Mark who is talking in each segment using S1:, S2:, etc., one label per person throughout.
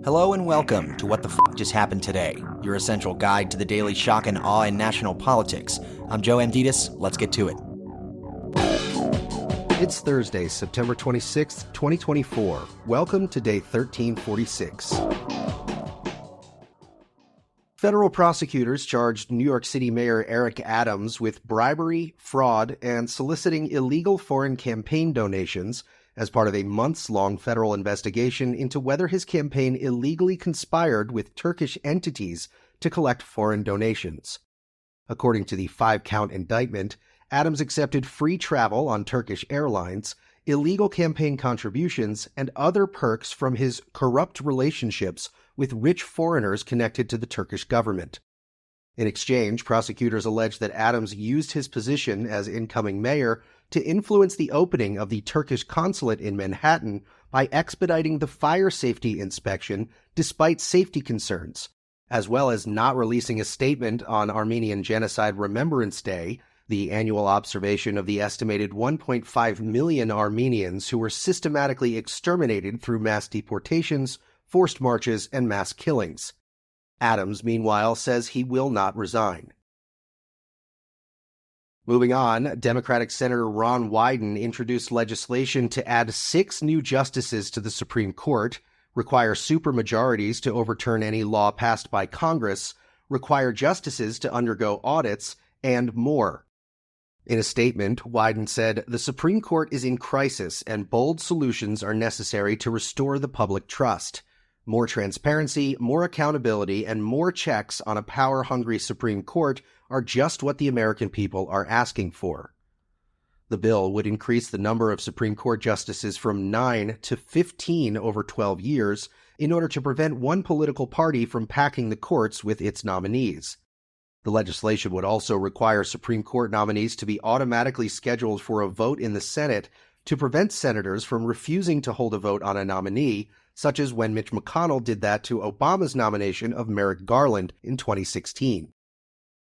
S1: Hello and welcome to What the F*** Just Happened Today, your essential guide to the daily shock and awe in national politics. I'm Joe Amditis. Let's get to it.
S2: It's Thursday, September 26th, 2024. Welcome to day 1346. Federal prosecutors charged New York City Mayor Eric Adams with bribery, fraud, and soliciting illegal foreign campaign donations as part of a months-long federal investigation into whether his campaign illegally conspired with Turkish entities to collect foreign donations. According to the 5-count indictment, Adams accepted free travel on Turkish airlines, illegal campaign contributions, and other perks from his corrupt relationships with rich foreigners connected to the Turkish government. In exchange, prosecutors allege that Adams used his position as incoming mayor to influence the opening of the Turkish consulate in Manhattan by expediting the fire safety inspection despite safety concerns, as well as not releasing a statement on Armenian Genocide Remembrance Day, the annual observation of the estimated 1.5 million Armenians who were systematically exterminated through mass deportations, forced marches, and mass killings. Adams, meanwhile, says he will not resign. Moving on, Democratic Senator Ron Wyden introduced legislation to add 6 new justices to the Supreme Court, require supermajorities to overturn any law passed by Congress, require justices to undergo audits, and more. In a statement, Wyden said, "The Supreme Court is in crisis and bold solutions are necessary to restore the public trust. More transparency, more accountability, and more checks on a power-hungry Supreme Court are just what the American people are asking for." The bill would increase the number of Supreme Court justices from 9 to 15 over 12 years in order to prevent one political party from packing the courts with its nominees. The legislation would also require Supreme Court nominees to be automatically scheduled for a vote in the Senate to prevent senators from refusing to hold a vote on a nominee, such as when Mitch McConnell did that to Obama's nomination of Merrick Garland in 2016.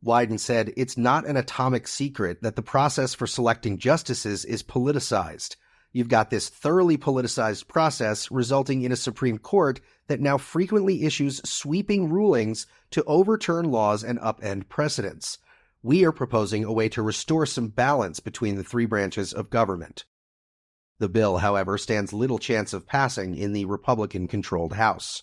S2: Wyden said, "It's not an atomic secret that the process for selecting justices is politicized. You've got this thoroughly politicized process resulting in a Supreme Court that now frequently issues sweeping rulings to overturn laws and upend precedents. We are proposing a way to restore some balance between the 3 branches of government." The bill, however, stands little chance of passing in the Republican-controlled House.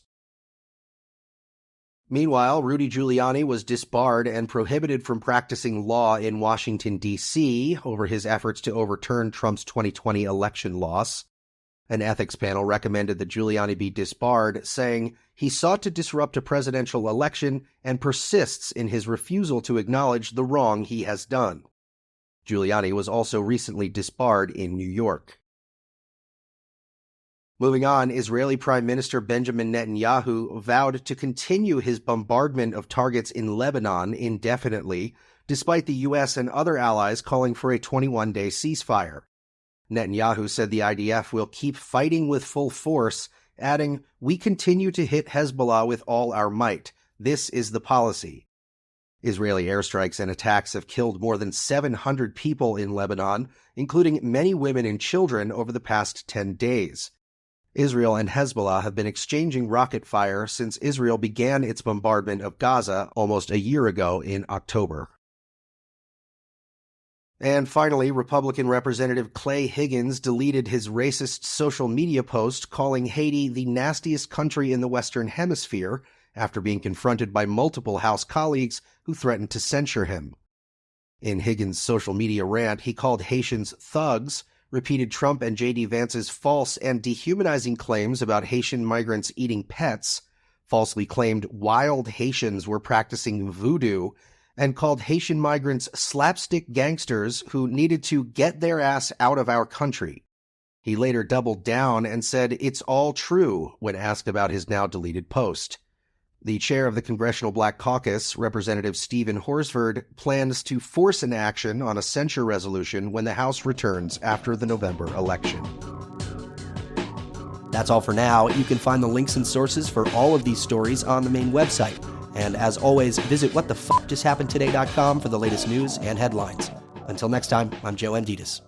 S2: Meanwhile, Rudy Giuliani was disbarred and prohibited from practicing law in Washington, D.C. over his efforts to overturn Trump's 2020 election loss. An ethics panel recommended that Giuliani be disbarred, saying he sought to disrupt a presidential election and persists in his refusal to acknowledge the wrong he has done. Giuliani was also recently disbarred in New York. Moving on, Israeli Prime Minister Benjamin Netanyahu vowed to continue his bombardment of targets in Lebanon indefinitely, despite the U.S. and other allies calling for a 21-day ceasefire. Netanyahu said the IDF will keep fighting with full force, adding, "We continue to hit Hezbollah with all our might. This is the policy." Israeli airstrikes and attacks have killed more than 700 people in Lebanon, including many women and children over the past 10 days. Israel and Hezbollah have been exchanging rocket fire since Israel began its bombardment of Gaza almost a year ago in October. And finally, Republican Representative Clay Higgins deleted his racist social media post calling Haiti the nastiest country in the Western Hemisphere after being confronted by multiple House colleagues who threatened to censure him. In Higgins' social media rant, he called Haitians thugs, repeated Trump and J.D. Vance's false and dehumanizing claims about Haitian migrants eating pets, falsely claimed wild Haitians were practicing voodoo, and called Haitian migrants slapstick gangsters who needed to get their ass out of our country. He later doubled down and said it's all true when asked about his now-deleted post. The chair of the Congressional Black Caucus, Representative Stephen Horsford, plans to force an action on a censure resolution when the House returns after the November election.
S1: That's all for now. You can find the links and sources for all of these stories on the main website. And as always, visit whatthefjusthappenedtoday.com for the latest news and headlines. Until next time, I'm Joe Amditis.